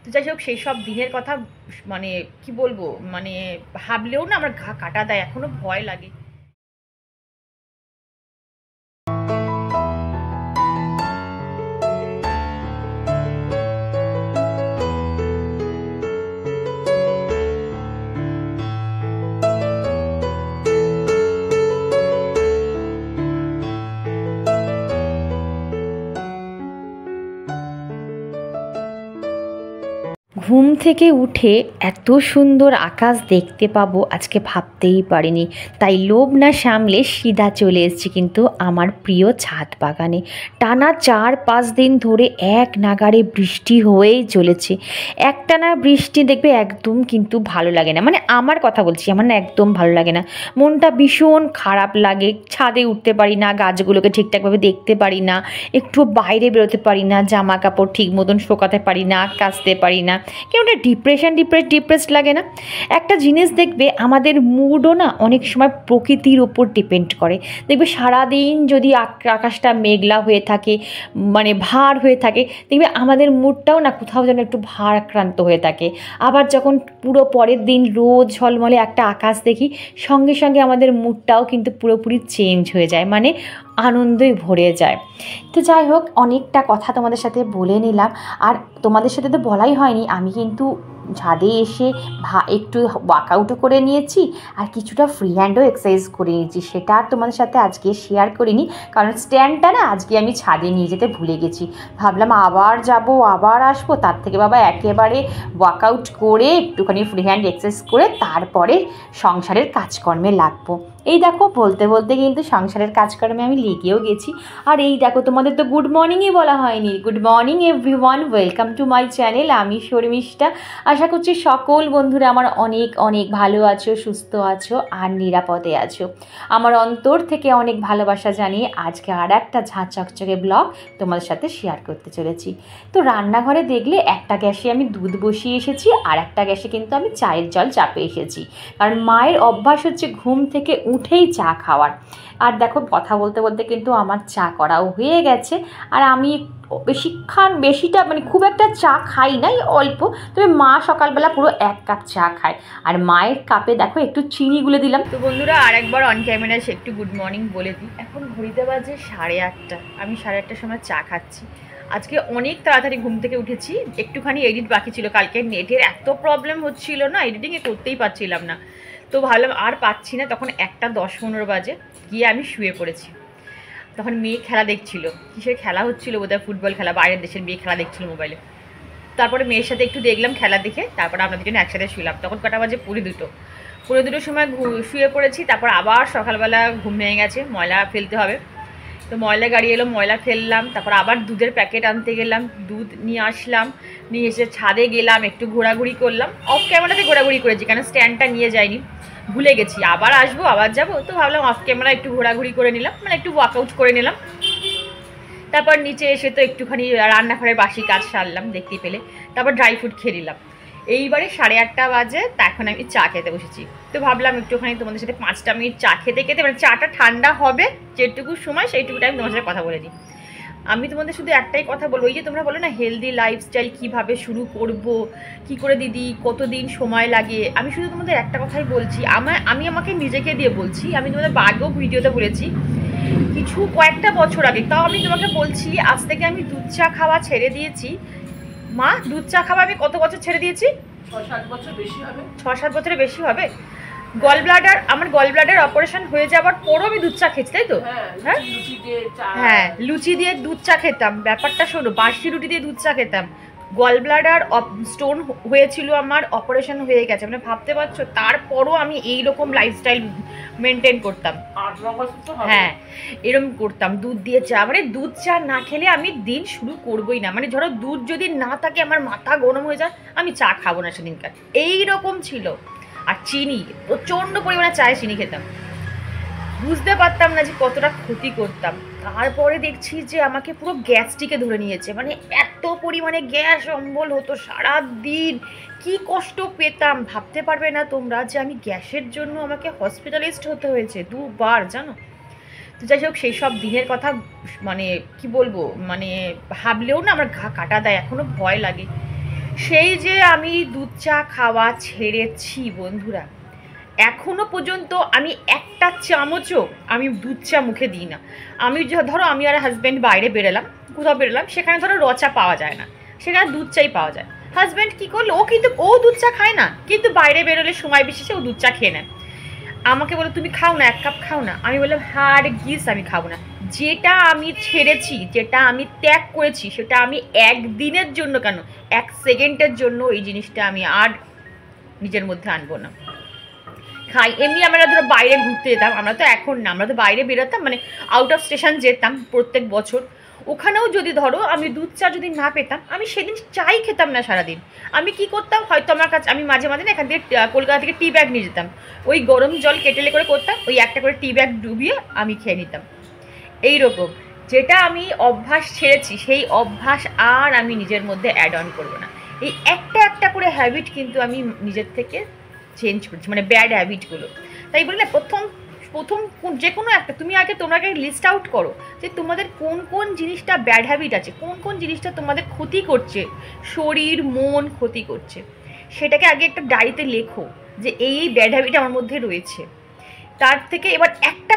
তো যাই হোক সেই সব দিনের কথা মানে কি বলবো, মানে ভাবলেও না আমার গা কাটা দেয়, এখনো ভয় লাগে। ঘুম থেকে উঠে এত সুন্দর আকাশ দেখতে পাবো আজকে ভাবতেই পারিনি। তাই লোভ না সামলে সিধা চলে এসেছি কিন্তু আমার প্রিয় ছাদ বাগানে। টানা 4-5 দিন ধরে এক নাগাড়ে বৃষ্টি হয়েই চলেছে। একটানা বৃষ্টি দেখবে একদম কিন্তু ভালো লাগে না, মানে আমার কথা বলছি, আমার না একদম ভালো লাগে না। মনটা ভীষণ খারাপ লাগে, ছাদে উঠতে পারি না, গাছগুলোকে ঠিকঠাকভাবে দেখতে পারি না, একটু বাইরে বেরোতে পারি না, জামা কাপড় ঠিক মতন শোকাতে পারি না, কাচতে পারি না, কেমন ডিপ্রেসড লাগে না? একটা জিনিস দেখবে, আমাদের মুডও না অনেক সময় প্রকৃতির ওপর ডিপেন্ড করে। দেখবে সারাদিন যদি আকাশটা মেঘলা হয়ে থাকে, মানে ভার হয়ে থাকে, দেখবে আমাদের মুডটাও না কোথাও যেন একটু ভারাক্রান্ত হয়ে থাকে। আবার যখন পুরো পরের দিন রোদ ঝলমলে একটা আকাশ দেখি, সঙ্গে সঙ্গে আমাদের মুডটাও কিন্তু পুরোপুরি চেঞ্জ হয়ে যায়, মানে আনন্দই ভরে যায়। তো যাই হোক, অনেকটা কথা তোমাদের সাথে বলে নিলাম। আর তোমাদের সাথে তো বলাই হয়নি, আমি কিন্তু ছাদে এসে একটু ওয়ার্কআউটও করে নিয়েছি, আর কিছুটা ফ্রি হ্যান্ডও এক্সারসাইজ করে নিয়েছি। সেটা আর তোমাদের সাথে আজকে শেয়ার করিনি, কারণ স্ট্যান্ডটা না আজকে আমি ছাদে নিয়ে যেতে ভুলে গেছি। ভাবলাম আবার যাব আবার আসবো, তার থেকে বাবা একেবারে ওয়ার্কআউট করে একটুখানি ফ্রি হ্যান্ড এক্সারসাইজ করে তারপরে সংসারের কাজকর্মে লাগবো। এই দেখো, বলতে বলতে কিন্তু সংসারের কাজকর্মে আমি লেগেও গেছি। আর এই দেখো, তোমাদের তো গুড মর্নিংই বলা হয়নি। Good morning everyone, welcome to my channel. আমি শর্মিষ্ঠা। আশা করছি সকল বন্ধুরা আমার অনেক অনেক ভালো আছো, সুস্থ আছো আর নিরাপদে আছো। আমার অন্তর থেকে অনেক ভালোবাসা জানিয়ে আজকে আর একটা ঝাঁ চকচকে ব্লগ তোমাদের সাথে শেয়ার করতে চলেছি। তো রান্নাঘরে দেখলে একটা গ্যাসে আমি দুধ বসিয়ে এসেছি, আর একটা গ্যাসে কিন্তু আমি চায়ের জল চাপে এসেছি, কারণ মায়ের অভ্যাস হচ্ছে ঘুম থেকে উঠেই চা খাওয়ার। আর দেখো, কথা বলতে বলতে কিন্তু আমার চা করাও হয়ে গেছে। আর আমি বেশিটা মানে খুব একটা চা খাই না, অল্প। তবে মা সকালবেলা পুরো 1 কাপ চা খায়, আর মায়ের কাপে দেখো একটু চিনি গুলে দিলাম। তো বন্ধুরা, আর একবার অন ক্যামেরায় একটু গুড মর্নিং বলে দিই। এখন ঘড়িতে বাজে 8:30, আমি 8:30টার সময় চা খাচ্ছি। আজকে অনেক তাড়াতাড়ি ঘুম থেকে উঠেছি, একটুখানি এডিট বাকি ছিল। কালকে নেটের এত প্রবলেম হচ্ছিল না, এডিটিংয়ে করতেই পারছিলাম না। তো ভাবলাম আর পাচ্ছি না, তখন 1:10-15 বাজে, গিয়ে আমি শুয়ে পড়েছি। তখন মেয়ে খেলা দেখছিল, কিসের খেলা হচ্ছিল বোধহয়, ফুটবল খেলা, বাইরের দেশের মেয়ে খেলা দেখছিল মোবাইলে। তারপরে মেয়ের সাথে একটু দেখলাম খেলা দেখে, তারপরে আমরা দুজনে একসাথে শুলাম। তখন কটা বাজে, 2:45 সময় শুয়ে পড়েছি। তারপর আবার সকালবেলা ঘুম ভেঙে গেছে, ময়লা ফেলতে হবে। তো ময়লা গাড়ি এলো, ময়লা ফেললাম। তারপর আবার দুধের প্যাকেট আনতে গেলাম, দুধ নিয়ে আসলাম। নিয়ে এসে ছাদে গেলাম, একটু ঘোরাঘুরি করলাম। অফ ক্যামেরাতে ঘোরাঘুরি করেছি, কেন স্ট্যান্ডটা নিয়ে যাইনি, ভুলে গেছি। আবার আসবো, আবার যাবো, তো ভাবলাম অফ ক্যামেরা একটু ঘোরাঘুরি করে নিলাম, মানে একটু ওয়ার্কআউট করে নিলাম। তারপর নিচে এসে তো একটুখানি রান্নাঘরের বাসি কাজ সারলাম দেখতে পেলে। তারপর ড্রাই ফ্রুট খেয়ে নিলাম। এইবারে 8:30 বাজে, তা এখন আমি চা খেতে বসেছি। তো ভাবলাম একটুখানি তোমাদের সাথে 5টা মিনিট চা খেতে খেতে, মানে চাটা ঠান্ডা হবে যেটুকু সময়, সেইটুকু টাইম তোমার সাথে কথা বলে নিই। আমি তোমাদের শুধু একটাই কথা বলবো, এই যে তোমরা বলো না হেলদি লাইফস্টাইল কীভাবে শুরু করব, কি করে দিদি, কতদিন সময় লাগে, আমি শুধু তোমাদের একটা কথাই বলছি। আমি আমাকে নিজেকে দিয়ে বলছি, আমি তোমাদের আগেও ভিডিওতে বলেছি কয়েকটা বছর আগে, তাও আমি তোমাকে বলছি, আজ থেকে আমি দুধ চা খাওয়া ছেড়ে দিয়েছি। মা, দুধ চা খাওয়া আমি কত বছর ছেড়ে দিয়েছি? 6-7 বছর বেশি হবে। 6-7 বছরের বেশি হবে। আমার গল ব্লাডার অপারেশন হয়ে যাওয়ার পরও আমি দুধ চা খেয়েছি, তাই তো? হ্যাঁ, লুচি দিয়ে দুধ চা খেতাম। ব্যাপারটা শোনো, বাসি রুটি দিয়ে দুধ চা খেতাম। গল ব্লাডার স্টোন হয়েছিল আমার, অপারেশন হয়ে গেছে, মানে ভাবতে পারছো। তারপরও আমি এইরকম লাইফস্টাইল মেনটেন করতাম। হ্যাঁ, এরকম করতাম, দুধ দিয়ে চা। মানে দুধ চা না খেলে আমি দিন শুরু করবোই না। মানে ধরো দুধ যদি না থাকে, আমার মাথা গরম হয়ে যায়, আমি চা খাবো না সেদিনকার, এইরকম ছিল। আর চিনি, প্রচণ্ড পরিমাণে চায়ে চিনি খেতাম। বুঝতে পারতাম না যে কতটা ক্ষতি করতাম। তারপরে দেখছি যে আমাকে পুরো গ্যাস্ট্রিকে ধরে নিয়েছে, মানে এত পরিমাণে গ্যাস অম্বল হতো সারা দিন, কি কষ্ট পেতাম ভাবতে পারবে না তোমরা, যে আমি গ্যাসের জন্য আমাকে হসপিটালাইজড হতে হয়েছে 2বার, জানো। তো যাই হোক, সেই সব দিনের কথা মানে কি বলবো, মানে ভাবলেও না আমার গা কাটা দেয়, এখনো ভয় লাগে। সেই যে আমি দুধ চা খাওয়া ছেড়েছি বন্ধুরা, এখনো পর্যন্ত আমি একটা চামচও আমি দুধ চা মুখে দিই না। আমি ধরো আমি আর হাজব্যান্ড বাইরে বেরোলাম, কোথাও বেরোলাম, সেখানে ধরো র চা পাওয়া যায় না, সেখানে দুধ চাই পাওয়া যায়। হাজব্যান্ড কী করলো, ও দুধ চা খায় না, কিন্তু বাইরে বেরোলে সময় বিশেষে ও দুধ চা খেয়ে নেয়। আমাকে বলো তুমি খাও না, 1 কাপ খাও না। আমি বললাম হাড় গিস আমি খাবো না। যেটা আমি ছেড়েছি, যেটা আমি ত্যাগ করেছি, সেটা আমি একদিনের জন্য কেন, 1 সেকেন্ডের জন্য এই জিনিসটা আমি আর নিজের মধ্যে আনবো না। খাই এমনি আমরা ধরো বাইরে ঘুরতে যেতাম, আমরা তো এখন না, আমরা তো বাইরে বেরোতাম, মানে আউট অফ স্টেশন যেতাম প্রত্যেক বছর। ওখানেও যদি ধরো আমি দুধ চা যদি না পেতাম, আমি সেদিন চাই খেতাম না সারাদিন। আমি কি করতাম, হয়তো আমার কাছে আমি মাঝে মাঝে না এখান থেকে কলকাতা থেকে টি ব্যাগ নিয়ে যেতাম, ওই গরম জল কেটেলে করে করতাম, ওই একটা করে টি ব্যাগ ডুবিয়ে আমি খেয়ে নিতাম। এইরকম যেটা আমি অভ্যাস ছেড়েছি, সেই অভ্যাস আর আমি নিজের মধ্যে অ্যাড অন করবো না। এই একটা একটা করে হ্যাবিট কিন্তু আমি নিজের থেকে চেঞ্জ করছি, মানে ব্যাড হ্যাবিটগুলো। তাই বলি না, প্রথম যে কোনো একটা তুমি তোমরা লিস্ট আউট করো যে তোমাদের কোন কোন জিনিসটা ব্যাড হ্যাবিট আছে, কোন কোন জিনিসটা তোমাদের ক্ষতি করছে, শরীর মন ক্ষতি করছে। সেটাকে আগে একটা ডায়েরিতে লেখো যে এই ব্যাড হ্যাবিট আমার মধ্যে রয়েছে। তার থেকে এবার একটা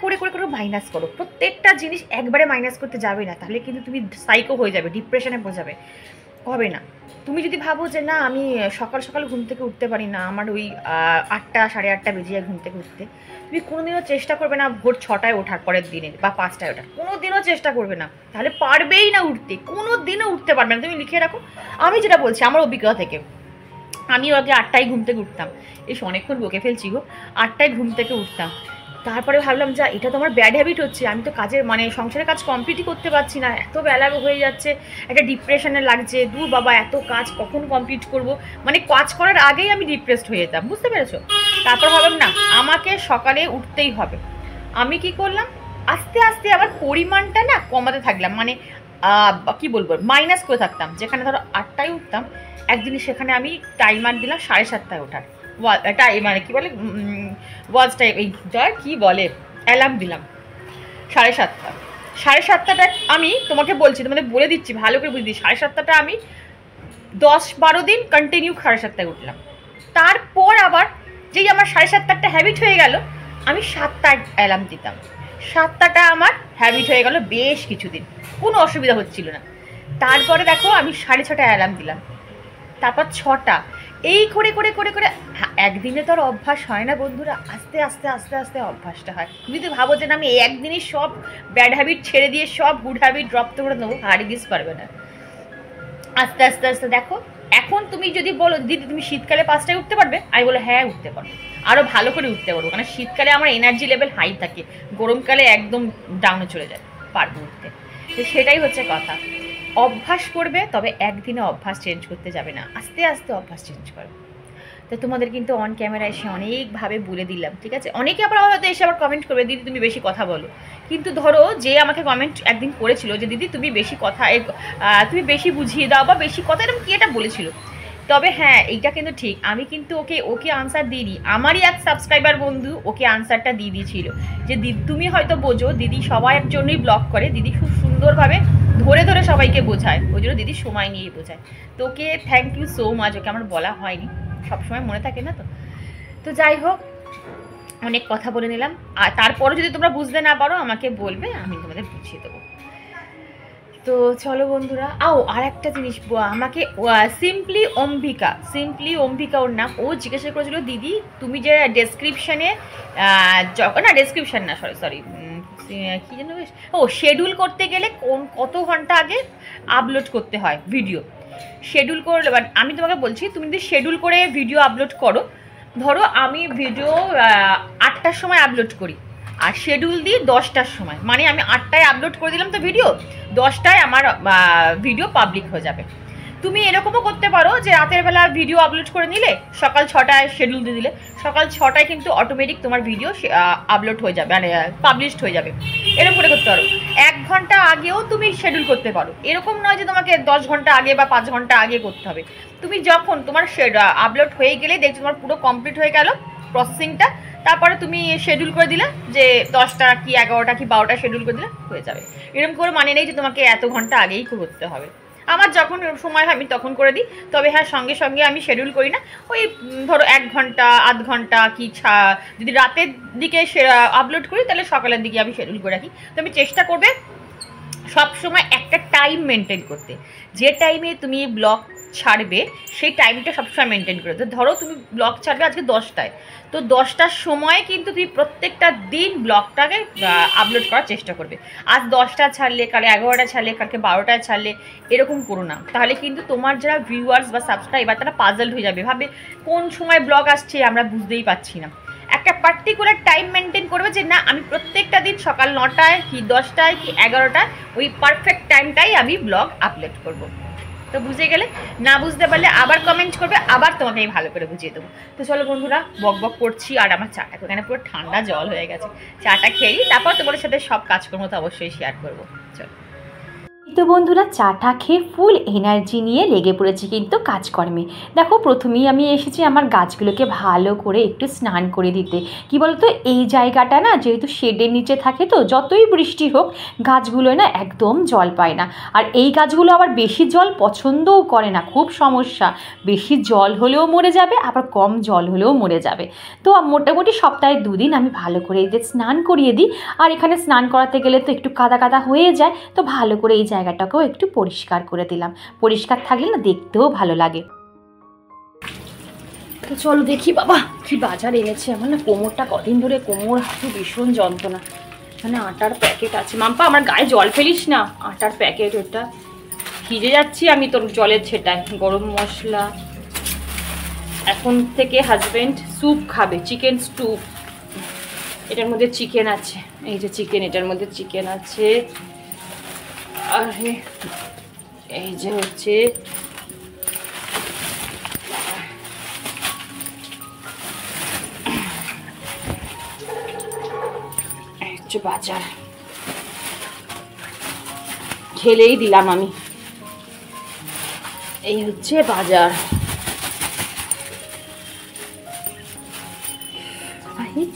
করে করে করে মাইনাস করো। প্রত্যেকটা জিনিস একবারে মাইনাস করতে যাবে না, তাহলে কিন্তু তুমি সাইকো হয়ে যাবে, ডিপ্রেশনে পড়ে যাবে, হবে না। তুমি যদি ভাবো যে না আমি সকাল সকাল ঘুম থেকে উঠতে পারি না, আমার ওই 8টা 8:30 বেজে যায় ঘুম থেকে উঠতে, তুমি কোনোদিনও চেষ্টা করবে না ভোর 6টায় ওঠার, পরের দিনে বা 5টায় ওঠার, কোনোদিনও চেষ্টা করবে না, তাহলে পারবেই না উঠতে, কোনোদিনও উঠতে পারবে না। তুমি লিখে রাখো। আমি যেটা বলছি আমার অভিজ্ঞতা থেকে, আমিও আগে 8টায় ঘুম থেকে উঠতাম, এসে অনেকক্ষণ বকে ফেলছি গো, 8টায় ঘুম থেকে উঠতাম। তারপরে ভাবলাম যা এটা তো আমার ব্যাড হ্যাবিট হচ্ছে, আমি তো কাজের মানে সংসারের কাজ কমপ্লিটই করতে পারছি না, এত বেলা হয়ে যাচ্ছে, একটা ডিপ্রেশনে লাগছে, দূর বাবা এত কাজ কখন কমপ্লিট করব, মানে কাজ করার আগেই আমি ডিপ্রেসড হয়ে যেতাম, বুঝতে পেরেছো? তারপর ভাবলাম না আমাকে সকালে উঠতেই হবে। আমি কি করলাম, আস্তে আস্তে আবার পরিমাণটা না কমাতে থাকলাম, মানে কি বলবো মাইনাস করে থাকতাম। যেখানে ধরো 8টায় উঠতাম, একদিন সেখানে আমি টাইমার দিলাম 7:30টায় ওঠার, এটা মানে কি বলে ওয়াচটাই এই জয় কী বলে অ্যালার্ম দিলাম 7:30। 7:30টা আমি তোমাকে বলছি, তোমাদের বলে দিচ্ছি ভালো করে বুঝে দিই, 7:30টা আমি 10-12 দিন কন্টিনিউ 7:30টায় উঠলাম। তারপর আবার যেই আমার 7:30টা একটা হ্যাবিট হয়ে গেল, আমি 7টায় অ্যালার্ম দিতাম। 7টা আমার হ্যাবিট হয়ে গেল বেশ কিছুদিন, কোনো অসুবিধা হচ্ছিল না। তারপরে দেখো আমি 6:30টায় অ্যালার্ম দিলাম, তারপর 6টা, এই করে করে করে করে একদিনে তো আর অভ্যাস হয় না বন্ধুরা, আস্তে আস্তে আস্তে আস্তে অভ্যাসটা হয়। তুমি যদি ভাবো যে না আমি একদিনই সব ব্যাড হ্যাবিট ছেড়ে দিয়ে সব গুড হ্যাবিট ড্রপ করে নেবো, হারিয়ে পারবে না। আস্তে আস্তে আস্তে দেখো, এখন তুমি যদি বলো দিদি তুমি শীতকালে 5টায় উঠতে পারবে, আমি বলো হ্যাঁ উঠতে পারবো, আরও ভালো করে উঠতে পারবো, কারণ শীতকালে আমার এনার্জি লেভেল হাই থাকে, গরমকালে একদম ডাউনে চলে যায়, পারবো উঠতে। তো সেটাই হচ্ছে কথা, অভ্যাস করবে, তবে একদিনে অভ্যাস চেঞ্জ করতে যাবে না, আস্তে আস্তে অভ্যাস চেঞ্জ করো। তো তোমাদের কিন্তু অন ক্যামেরা এসে অনেকভাবে বলে দিলাম, ঠিক আছে? অনেকে আবার হয়তো এসে আবার কমেন্ট করবে দিদি তুমি বেশি কথা বলো, কিন্তু ধরো যে আমাকে কমেন্ট একদিন করেছিল যে দিদি তুমি বেশি কথা তুমি বেশি বুঝিয়ে দাও বা বেশি কথা, এরকম কি এটা বলেছিল। তবে হ্যাঁ এইটা কিন্তু ঠিক, আমি কিন্তু ওকে আনসার দিইনি, আমারই এক সাবস্ক্রাইবার বন্ধু ওকে আনসারটা দিয়ে দিয়েছিল যে দিদি তুমি হয়তো বোঝো, দিদি সবার জন্যই ব্লগ করে, দিদি খুব সুন্দরভাবে ধরে ধরে সবাইকে বোঝায়, ওই জন্য দিদি সময় নিয়েই বোঝায়। তো okay thank you so much, okay আমার বলা হয়নি, সবসময় মনে থাকে না। তো যাই হোক, অনেক কথা বলে নিলাম, আর তারপরে যদি তোমরা বুঝতে না পারো আমাকে বলবে, আমি তোমাদের বুঝিয়ে দেবো। তো চলো বন্ধুরা, আর একটা জিনিস, আমাকে সিম্পলি অম্বিকা ওর নাম, ও জিজ্ঞাসা করেছিল দিদি তুমি যে ডেসক্রিপশানে না ডেসক্রিপশান না সরি কী যেন শিডিউল করতে গেলে কত ঘন্টা আগে আপলোড করতে হয় ভিডিও, শিডিউল করলে আমি তোমাকে বলছি তুমি যদি শিডিউল করে ভিডিও আপলোড করো, ধরো আমি ভিডিও 8টার সময় আপলোড করি আর শিডিউল দিই 10টার সময়, মানে আমি 8টায় আপলোড করে দিলাম তো ভিডিও, 10টায় আমার ভিডিও পাবলিক হয়ে যাবে। তুমি এরকমও করতে পারো যে রাতের বেলা ভিডিও আপলোড করে নিলে, সকাল 6টায় শিডিউল দিয়ে দিলে, সকাল 6টায় কিন্তু অটোমেটিক তোমার ভিডিও আপলোড হয়ে যাবে, মানে পাবলিশড হয়ে যাবে। এরকম করে করতে পারো। 1 ঘন্টা আগেও তুমি শিডিউল করতে পারো, এরকম নয় যে তোমাকে 10 ঘন্টা আগে বা 5 ঘন্টা আগে করতে হবে। তুমি যখন তোমার আপলোড হয়ে গেলে দেখছো তোমার পুরো কমপ্লিট হয়ে গেল প্রসেসিংটা, তারপরে তুমি শিডিউল করে দিলে যে 10টা কি 11টা কি 12টা শিডিউল করে দিলে হয়ে যাবে। এরকম করে মানে নেই যে তোমাকে এত ঘন্টা আগেই করতে হবে। আমার যখন সময় হয় আমি তখন করে দিই। তবে হ্যাঁ, সঙ্গে সঙ্গে আমি শিডিউল করি না। ওই ধরো 1 ঘন্টা আধ ঘন্টা কি যদি রাতের দিকে আপলোড করি তাহলে সকালের দিকে আমি শিডিউল করে রাখি। তো আমি চেষ্টা করবে সব সময় একটা টাইম মেনটেন করতে, যে টাইমে তুমি ব্লগ ছাড়বে সেই টাইমটা সবসময় মেনটেন করে। তো ধরো তুমি ব্লগ ছাড়বে আজকে 10টায়, তো 10টার সময় কিন্তু তুমি প্রত্যেকটা দিন ব্লগটাকে আপলোড করার চেষ্টা করবে। আজ 10টা ছাড়লে, কাল 11টা ছাড়লে, কালকে 12টায় ছাড়লে, এরকম করো না। তাহলে কিন্তু তোমার যারা ভিউয়ার্স বা সাবস্ক্রাইবার তারা পাজলড হয়ে যাবে, ভাবে কোন সময় ব্লগ আসছে আমরা বুঝতেই পারছি না। একটা পার্টিকুলার টাইম মেনটেন করবে যে না, আমি প্রত্যেকটা দিন সকাল 9টায় কি 10টায় কি 11টায় ওই পারফেক্ট টাইমটাই আমি ব্লগ আপলোড করব। তো বুঝে গেলে? না বুঝতে পারলে আবার কমেন্ট করবে, আবার তোমাকে আমি ভালো করে বুঝিয়ে দেবো। তো চলো বন্ধুরা, বক বক করছি আর আমার চাটা এখানে পুরো ঠান্ডা জল হয়ে গেছে। চাটা খেয়ে তারপর তোমাদের সাথে সব কাজকর্ম তো অবশ্যই শেয়ার করবো। চলো। তো বন্ধুরা, চাটা খেয়ে ফুল এনার্জি নিয়ে লেগে পড়েছি কিন্তু কাজকর্মে। দেখো, প্রথমেই আমি এসেছি আমার গাছগুলোকে ভালো করে একটু স্নান করে দিতে। কি বলতো, এই জায়গাটা না যেহেতু শেডের নিচে থাকে, তো যতই বৃষ্টি হোক গাছগুলো না একদম জল পায় না। আর এই গাছগুলো আবার বেশি জল পছন্দও করে না, খুব সমস্যা। বেশি জল হলেও মরে যাবে, আবার কম জল হলেও মরে যাবে। তো মোটামুটি সপ্তাহে 2 দিন আমি ভালো করে এদের স্নান করিয়ে দিই। আর এখানে স্নান করাতে গেলে তো একটু কাদা কাদা হয়ে যায়, তো ভালো করে এই জায়গাটাকেও একটু পরিষ্কার করে দিলাম। পরিষ্কার থাকলে না দেখতেও ভালো লাগে। তো চলো দেখি বাবা কি বাজার এনেছে। আমার না কোমরটা কদিন ধরে কোমর হাঁটু ভীষণ যন্ত্রণা। এখানে আটার প্যাকেট আছে। মাম্পা, আমার গায়ে জল ফেলিস না। আটার প্যাকেট, ওটা ভিজে যাচ্ছি আমি তোর জলের ছেটায়। গরম মশলা। এখন থেকে হাজব্যান্ড স্যুপ খাবে, চিকেন স্যুপ। এটার মধ্যে চিকেন আছে, এই যে চিকেন, এটার মধ্যে চিকেন আছে। আর এই যে হচ্ছে বাজার, ঢেলেই দিলাম আমি। এই হচ্ছে বাজার।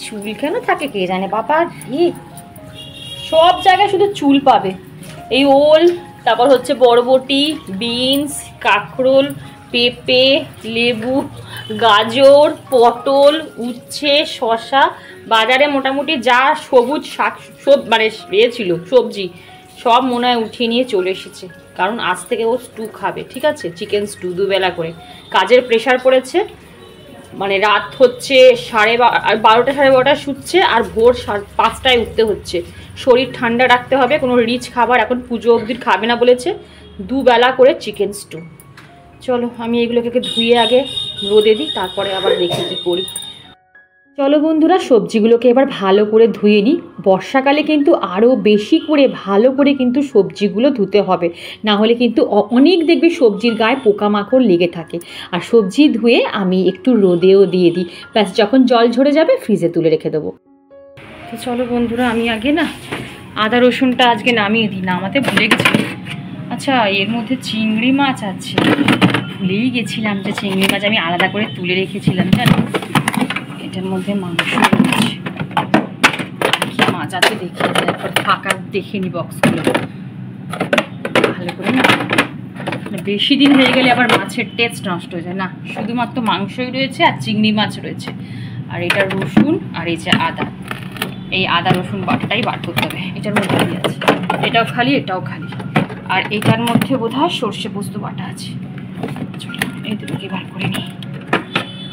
চুল কেন থাকে কে জানে বাবা, সব জায়গায় শুধু চুল পাবে। এই ওল, তারপর হচ্ছে বরবটি, বিনস, কাঁকরোল, পেঁপে, লেবু, গাজর, পটল, উচ্ছে, শসা। বাজারে মোটামুটি যা সবুজ শাক মানে ছিল সবজি সব মনে হয় উঠিয়ে নিয়ে চলে এসেছে। কারণ আজ থেকে ও স্টু খাবে, ঠিক আছে, চিকেন স্টু 2 বেলা করে। কাজের প্রেশার পড়েছে, মানে রাত হচ্ছে 12টা 12:30 শুচ্ছে, আর ভোর 5টায় উঠতে হচ্ছে। শরীর ঠান্ডা রাখতে হবে, কোনো রিচ খাবার এখন পুজো অবধি খাবে না বলেছে। 2 বেলা করে চিকেন স্টু। চলো আমি এগুলোকে ধুয়ে আগে রোদে দিই, তারপরে আবার দেখি কী করি। চলো বন্ধুরা, সবজিগুলোকে এবার ভালো করে ধুয়ে নিই। বর্ষাকালে কিন্তু আরও বেশি করে ভালো করে কিন্তু সবজিগুলো ধুতে হবে, না হলে কিন্তু অনেক দেখবে সবজির গায়ে পোকামাকড় লেগে থাকে। আর সবজি ধুয়ে আমি একটু রোদেও দিয়ে দিই, ব্যাস যখন জল ঝরে যাবে ফ্রিজে তুলে রেখে দেবো। তো চলো বন্ধুরা, আমি আগে না আদা রসুনটা আজকে নামিয়ে দিই, নামাতে ভুলে গেছিলাম। আচ্ছা, এর মধ্যে চিংড়ি মাছ আছে, ভুলেই গেছিলাম যে চিংড়ি মাছ আমি আলাদা করে তুলে রেখেছিলাম জানো। এটার মধ্যে মাংস রয়েছে, কি মাছ আছে দেখি, তারপর ফাঁকা দেখে নি বক্সগুলো ভালো করে। না বেশি দিন হয়ে গেলে আবার মাছের টেস্ট নষ্ট হয়ে যায়। না, শুধুমাত্র মাংসই রয়েছে আর চিংড়ি মাছ রয়েছে। আর এটা রসুন আর এই যে আদা, এই আদা রসুন বাটাটাই বার করতে হবে। এটার মধ্যে কি আছে, এটাও খালি এটাও খালি। আর এটার মধ্যে বোধহয় সর্ষে পোস্ত বাটা আছে। এই দুটোকে বার করে নিই।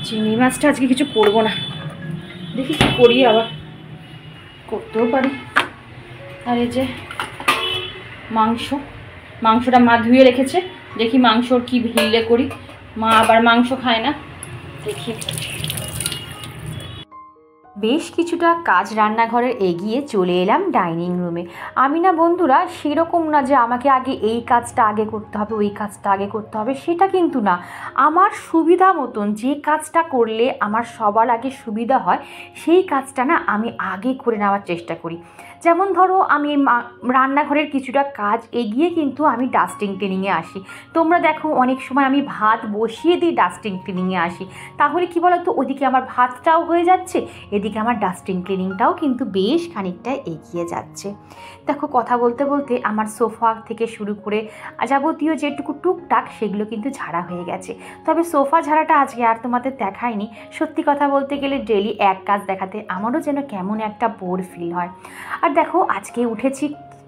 চিংড়ি মাছটা আজকে কিছু করবো না, দেখি কি করি, আবার করতেও পারি। আর এই যে মাংসটা মা ধুয়ে রেখেছে, দেখি মাংসর কি ভিড়লে করি। মা আবার মাংস খায় না, দেখি। বেশ কিছুটা কাজ রান্নাঘরের এগিয়ে চলে এলাম ডাইনিং রুমে। আমি না বন্ধুরা সেরকম না যে আমাকে আগে এই কাজটা আগে করতে হবে, ওই কাজটা আগে করতে হবে, সেটা কিন্তু না। আমার সুবিধা মতন যে কাজটা করলে আমার সবার আগে সুবিধা হয় সেই কাজটা না আমি আগে করে নেওয়ার চেষ্টা করি। যেমন ধরো আমি রান্নাঘরের কিছুটা কাজ এগিয়ে কিন্তু আমি ডাস্টিং ক্লিনিংয়ে আসি। তোমরা দেখো অনেক সময় আমি ভাত বসিয়ে দিই ডাস্টিং ক্লিনিংয়ে আসি, তাহলে কি বলো তো ওদিকে আমার ভাতটাও হয়ে যাচ্ছে, এদিকে আমার ডাস্টিং ক্লিনিংটাও কিন্তু বেশ খানিকটা এগিয়ে যাচ্ছে। দেখো কথা বলতে বলতে আমার সোফা থেকে শুরু করে যাবতীয় যেটুকু টুকটাক সেগুলো কিন্তু ঝাড়া হয়ে গেছে। তবে সোফা ঝাড়াটা আজকে আর তোমাদের দেখায়নি। সত্যি কথা বলতে গেলে ডেলি এক কাজ দেখাতে আমারও যেন কেমন একটা বোর ফিল হয়। আর দেখো আজকে উঠেছি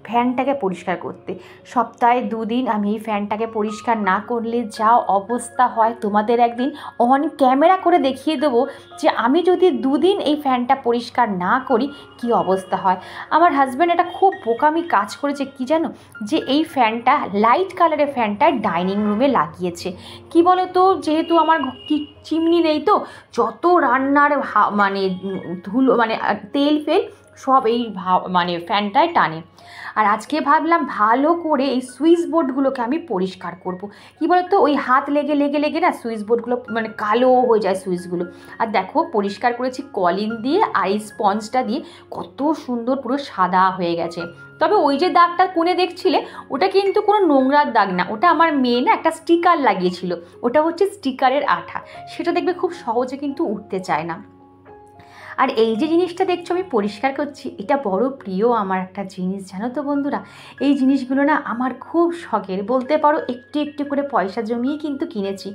ফ্যানটাকে পরিষ্কার করতে। সপ্তাহে 2 দিন আমি এই ফ্যানটাকে পরিষ্কার না করলে যা অবস্থা হয় তোমাদের একদিন অন ক্যামেরা করে দেখিয়ে দেবো যে আমি যদি 2 দিন এই ফ্যানটা পরিষ্কার না করি কি অবস্থা হয়। আমার হাজব্যান্ড এটা খুব বোকামি কাজ করেছে কি জানো, যে এই ফ্যানটা লাইট কালারের ফ্যানটা ডাইনিং রুমে লাগিয়েছে। কি বলো তো, যেহেতু আমার চিমনি নেই, তো যত রান্নার মানে ধুলো মানে তেল ফেল সব এই মানে ফ্যানটায় টানে। আর আজকে ভাবলাম ভালো করে এই সুইচ বোর্ডগুলোকে আমি পরিষ্কার করব। কি বলতো, ওই হাত লেগে লেগে লেগে না সুইচ বোর্ডগুলো মানে কালো হয়ে যায় সুইচগুলো। আর দেখো পরিষ্কার করেছি কলিন দিয়ে আর এই স্পঞ্জটা দিয়ে, কত সুন্দর পুরো সাদা হয়ে গেছে। তবে ওই যে দাগটা কোণে দেখছিলে ওটা কিন্তু কোনো নোংরার দাগ না, ওটা আমার মেয়ে না একটা স্টিকার লাগিয়েছিল, ওটা হচ্ছে স্টিকারের আঠা, সেটা দেখবে খুব সহজে কিন্তু উঠতে চায় না। আর এই যে জিনিসটা দেখছো আমি পরিষ্কার করছি, এটা বড় প্রিয় আমার একটা জিনিস, জানো তো বন্ধুরা। এই জিনিসগুলো না আমার খুব শখের, বলতে পারো একটু একটু করে পয়সা জমিয়ে কিন্তু কিনেছি।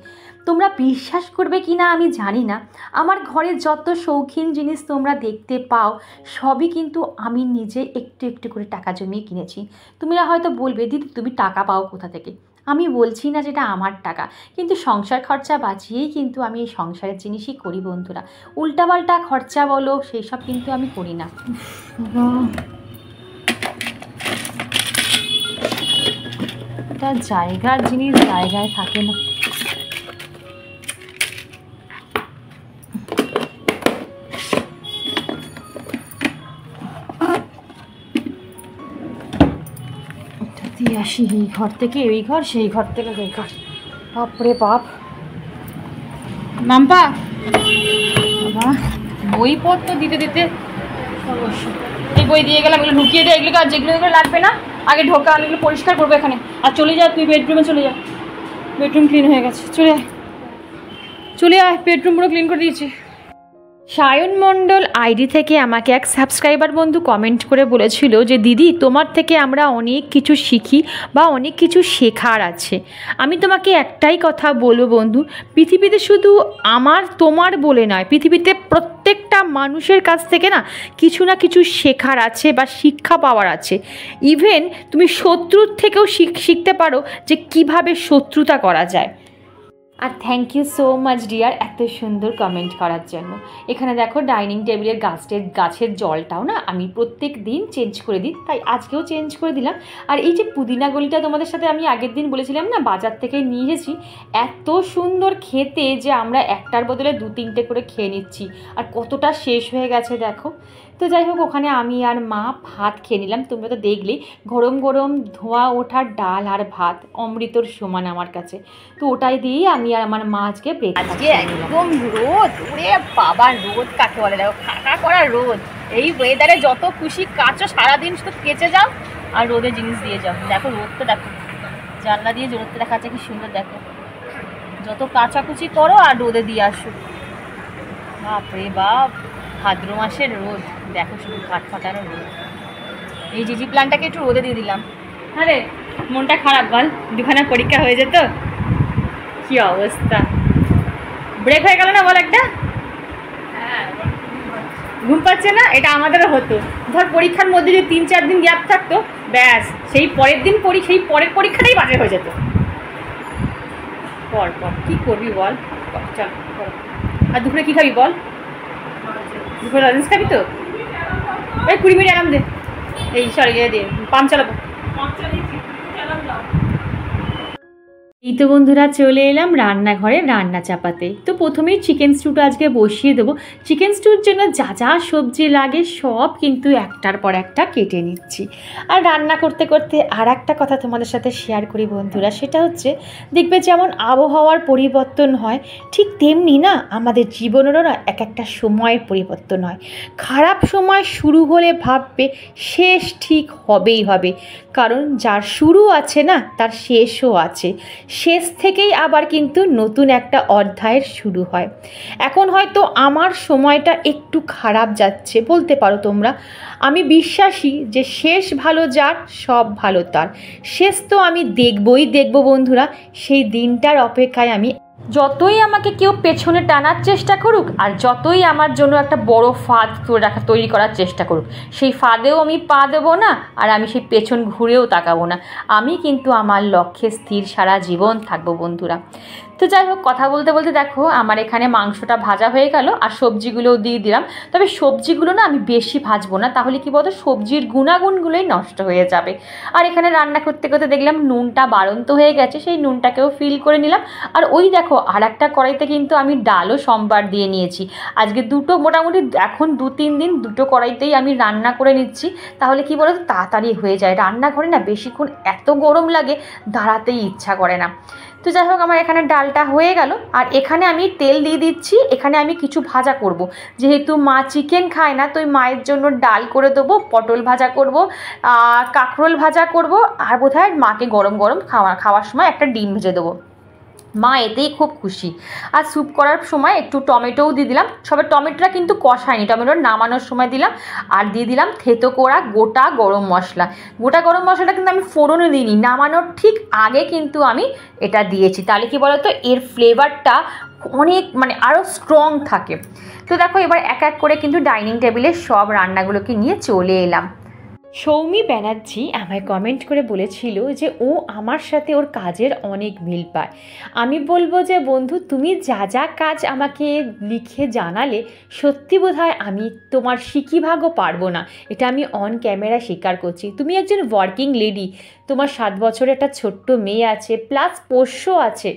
তোমরা বিশ্বাস করবে কি না আমি জানি না, আমার ঘরে যত শৌখিন জিনিস তোমরা দেখতে পাও সবই কিন্তু আমি নিজে একটু একটু করে টাকা জমিয়ে কিনেছি। তোমরা হয়তো বলবে দিদি তুমি টাকা পাও কোথা থেকে। আমি বলছি না যেটা আমার টাকা, কিন্তু সংসার খরচা বাঁচিয়েই কিন্তু আমি এই সংসারের জিনিসই করি বন্ধুরা। উল্টাপাল্টা খরচা বলো সেই সব কিন্তু আমি করি না। এটা জায়গার জিনিস জায়গায় থাকে না। দিয়ে আসি এই ঘর থেকে ওই ঘর, সেই ঘর থেকে ওই ঘর, বাপরে বাপ। মাম্পা বাবা বইপত্র দিতে দিতে অবশ্য এই বই দিয়ে গেলাম, এগুলো ঢুকিয়ে দেয়, এগুলো আর যেগুলো এগুলো লাগবে না আগে ঢোকা, আমি এগুলো পরিষ্কার করবো এখানে। আর চলে যা তুই বেডরুমে চলে যা, বেডরুম ক্লিন হয়ে গেছে, চলে আয় বেডরুম পুরো ক্লিন করে দিয়েছি। সায়ন মণ্ডল আইডি থেকে আমাকে এক সাবস্ক্রাইবার বন্ধু কমেন্ট করে বলেছিল যে দিদি তোমার থেকে আমরা অনেক কিছু শিখি বা অনেক কিছু শেখার আছে। আমি তোমাকে একটাই কথা বলবো বন্ধু, পৃথিবীতে শুধু আমার তোমার বলে নয়, পৃথিবীতে প্রত্যেকটা মানুষের কাছ থেকে না কিছু শেখার আছে বা শিক্ষা পাওয়ার আছে। ইভেন তুমি শত্রুর থেকেও শিখতে পারো যে কিভাবে শত্রুতা করা যায়। আর thank you so much dear এত সুন্দর কমেন্ট করার জন্য। এখানে দেখো ডাইনিং টেবিলের গাছের জলটাও না আমি প্রত্যেক দিন চেঞ্জ করে দিই, তাই আজকেও চেঞ্জ করে দিলাম। আর এই যে পুদিনা গলিটা তোমাদের সাথে আমি আগের দিন বলেছিলাম না বাজার থেকে নিয়ে এসেছি, এত সুন্দর খেতে যে আমরা একটার বদলে 2-3টে করে খেয়ে নিচ্ছি, আর কতটা শেষ হয়ে গেছে দেখো। তো যাই হোক ওখানে আমি আর মা ভাত খেয়ে নিলাম। তোমরা তো দেখলেই গরম গরম ধোঁয়া ওঠার ডাল আর ভাত অমৃতর সমান আমার কাছে। তো ওটাই দিয়েই আমি আর আমার মা আজকে আজকে একদম রোদ, ওরে বাবা রোদ কাকে বলে, দেখো খাকা করা রোদ। এই ওয়েদারে যত খুশি কাচো, সারাদিন শুধু কেচে যাও আর রোদে জিনিস দিয়ে যাও। দেখো রোদটা দেখো, জানলা দিয়ে রোদটা দেখা যাচ্ছে কি সুন্দর, দেখো যত কাচাকুচি করো আর রোদে দিয়ে আসো। বাপরে বাপ, ভাদ্র মাসের রোদ দেখো, শুধু কাঠ ফাটানো রোদ। এই জিজি প্ল্যানটাকে একটু রোদে দিয়ে দিলাম। আরে মনটা খারাপ বল, দুখানা পরীক্ষা হয়ে যেত, কি অবস্থা। ব্রেক হয়ে গেল না বল একটা, ঘুম পাচ্ছে না। এটা আমাদেরও হতো, ধর পরীক্ষার মধ্যে যদি 3-4 দিন গ্যাপ থাকতো ব্যাস সেই পরের দিন সেই পরের পরীক্ষাটাই বাজে হয়ে যেত। পর কি করবি বল, চল। আর দুপুরে কি খাবি বল, দুপুরে লজেন্স খাবি তো? এই 20 মিনিট আরাম দে, এই সরি দিয়ে পাম্প চালাবো। এই তো বন্ধুরা চলে এলাম রান্নাঘরে রান্না চাপাতে। তো প্রথমেই চিকেন স্টুটা আজকে বসিয়ে দেবো। চিকেন স্টুর জন্য যা যা সবজি লাগে সব কিন্তু একটার পর একটা কেটে নিচ্ছি। আর রান্না করতে করতে আর একটা কথা তোমাদের সাথে শেয়ার করি বন্ধুরা, সেটা হচ্ছে দেখবে যেমন আবহাওয়ার পরিবর্তন হয় ঠিক তেমনি না আমাদের জীবনেরও না এক একটা সময়ের পরিবর্তন হয়। খারাপ সময় শুরু হলে ভাববে শেষ ঠিক হবেই হবে, কারণ যার শুরু আছে না তার শেষও আছে। শেষ থেকেই আবার কিন্তু নতুন একটা অধ্যায়ের শুরু হয়। এখন হয়তো আমার সময়টা একটু খারাপ যাচ্ছে বলতে পারো তোমরা, আমি বিশ্বাসী যে শেষ ভালো যার সব ভালো তার। শেষ তো আমি দেখবই দেখব বন্ধুরা, সেই দিনটার অপেক্ষায় আমি। যতই আমাকে কেউ পেছনে টানার চেষ্টা করুক আর যতই আমার জন্য একটা বড় ফাঁদ তৈরি করার চেষ্টা করুক, সেই ফাঁদেও আমি পা দেবো না, আর আমি সেই পেছন ঘুরেও তাকাবো না। আমি কিন্তু আমার লক্ষ্যে স্থির সারা জীবন থাকবো বন্ধুরা। তো যাই হোক, কথা বলতে বলতে দেখো আমার এখানে মাংসটা ভাজা হয়ে গেল আর সবজিগুলোও দিয়ে দিলাম। তবে সবজিগুলো না আমি বেশি ভাজবো না, তাহলে কি বলতো সবজির গুণাগুণগুলোই নষ্ট হয়ে যাবে। আর এখানে রান্না করতে করতে দেখলাম নুনটা বাড়ন্ত হয়ে গেছে, সেই নুনটাকেও ফিল করে নিলাম। আর ওই দেখো আর একটা কড়াইতে কিন্তু আমি ডালও সম্বার দিয়ে নিয়েছি। আজকে দুটো মোটামুটি এখন 2-3 দিন দুটো কড়াইতেই আমি রান্না করে নিচ্ছি, তাহলে কি বলতো তাড়াতাড়ি হয়ে যায়। রান্নাঘরে না বেশিক্ষণ এত গরম লাগে, দাঁড়াতেই ইচ্ছা করে না। তো যাই হোক আমার এখানে ডালটা হয়ে গেল, আর এখানে আমি তেল দিয়ে দিচ্ছি। এখানে আমি কিছু ভাজা করব, যেহেতু মা চিকেন খায় না, তো মায়ের জন্য ডাল করে দেবো, পটল ভাজা করব, কাঁকরোল ভাজা করব, আর বোধহয় মাকে গরম গরম খাওয়ার সময় একটা ডিম ভেজে দেবো। মা এতেই খুব খুশি। আর স্যুপ করার সময় একটু টমেটোও দিয়ে দিলাম, সবে টমেটোটা কিন্তু কষায়নি, টমেটোটা নামানোর সময় দিলাম। আর দিয়ে দিলাম থেতো করা গোটা গরম মশলা। গোটা গরম মশলাটা কিন্তু আমি ফোড়নে দিইনি, নামানোর ঠিক আগে কিন্তু আমি এটা দিয়েছি। তাহলে কি বলতো এর ফ্লেভারটা অনেক আরও স্ট্রং থাকে। তো দেখো এবার এক এক করে কিন্তু ডাইনিং টেবিলে সব রান্নাগুলোকে নিয়ে চলে এলাম। সৌমি ব্যানার্জি আমায় কমেন্ট করে বলেছিল যে ও আমার সাথে ওর কাজের অনেক মিল পায়। আমি বলবো যে বন্ধু তুমি যা যা কাজ আমাকে লিখে জানালে, সত্যি বোধহয় আমি তোমার শিখিভাগও পারবো না, এটা আমি অন ক্যামেরা স্বীকার করছি। তুমি একজন ওয়ার্কিং লেডি, তোমার 7 বছরের একটা ছোট্ট মেয়ে আছে, প্লাস পোষ্য আছে।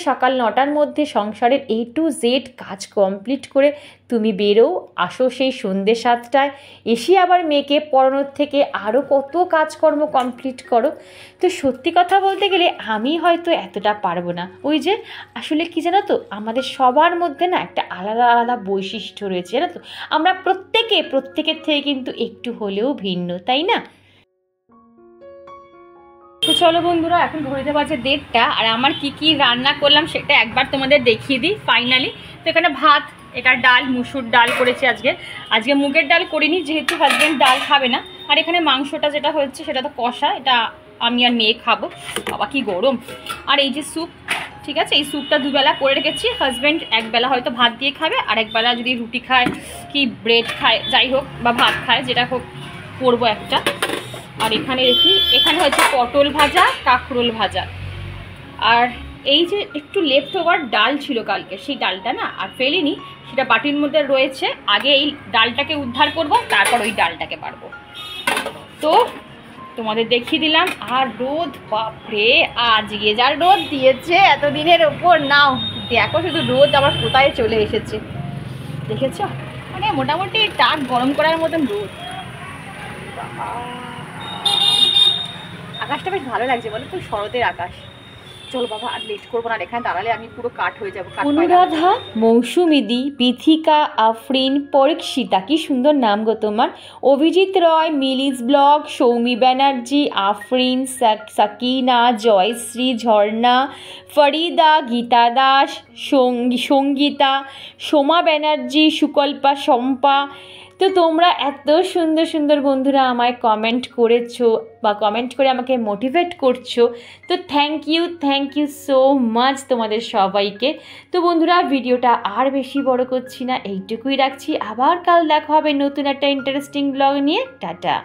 সকাল 9টার মধ্যে সংসারের A to Z কাজ কমপ্লিট করে তুমি বেরো, আসো সেই সন্ধ্যে 7টায়, এসে আবার মেয়েকে পড়ানোর থেকে আরও কত কাজকর্ম কমপ্লিট করো। তো সত্যি কথা বলতে গেলে আমি হয়তো এতটা পারবো না। ওই যে আসলে কি জানো তো, আমাদের সবার মধ্যে না একটা আলাদা আলাদা বৈশিষ্ট্য রয়েছে জানো তো, আমরা প্রত্যেকের থেকে কিন্তু একটু হলেও ভিন্ন, তাই না? তো চলো বন্ধুরা, এখন ঘড়িতে বাজে 1:30, আর আমার কি রান্না করলাম সেটা একবার তোমাদের দেখিয়ে দিই ফাইনালি। তো এখানে ভাত, এটা ডাল, মুসুর ডাল করেছি আজকে মুগের ডাল করিনি, যেহেতু হাজব্যান্ড ডাল খাবে না। আর এখানে মাংসটা যেটা হচ্ছে সেটা তো কষা, এটা আমি আর মেয়ে খাবো। বাবা কি গরম। আর এই যে স্যুপ, ঠিক আছে, এই স্যুপটা দুবেলা করে রেখেছি। হাজব্যান্ড একবেলা হয়তো ভাত দিয়ে খাবে, আর একবেলা যদি রুটি খায় কি ব্রেড খায় যাই হোক, বা ভাত খায় যেটা হোক করবো একটা। আর এখানে হচ্ছে পটল ভাজা, কাঁকরোল ভাজা। আর এই যে একটু লেফট ওভার ডাল ছিল কালকে, সেই ডালটা না আর ফেলিনি, সেটা বাটির মধ্যে রয়েছে। আগে এই ডালটাকে উদ্ধার করব, তারপর ওই ডালটাকে পারবো। তো তোমাদের দেখিয়ে দিলাম। আর রোদ, বাপরে আজকে যা রোদ দিয়েছে এতদিনের ওপর, নাও দেখো শুধু রোদ আবার কোথায় চলে এসেছে, দেখেছো? মোটামুটি টাক গরম করার মতন রোদ। আকাশটা বেশ ভালো লাগছে বলো তো, শরতের আকাশ। চলো বাবা আর লেট করবো না, এখানে দাঁড়ালে আমি পুরো কাঠ হয়ে যাবো। অনুরাধা, মৌসুমিদি, পৃথিকা, আফরিন, পরীক্ষিতা, কি সুন্দর নাম গো তোমার। অভিজিৎ রয়, মিলিস ব্লগ, সৌমি ব্যানার্জি, আফরিন, সাকিনা, জয়শ্রী, ঝর্ণা, ফরিদা, গীতা দাস, সঙ্গীতা, সোমা ব্যানার্জি, সুকল্পা, শম্পা। তো তোমরা এত সুন্দর সুন্দর বন্ধুরা আমায় কমেন্ট করেছো বা কমেন্ট করে আমাকে মোটিভেট করছো, তো থ্যাংক ইউ সো মাচ তোমাদের সবাইকে। তো বন্ধুরা ভিডিওটা আর বেশি বড় করছি না, এইটুকুই রাখছি। আবার কাল দেখা হবে নতুন একটা ইন্টারেস্টিং ব্লগ নিয়ে। টাটা।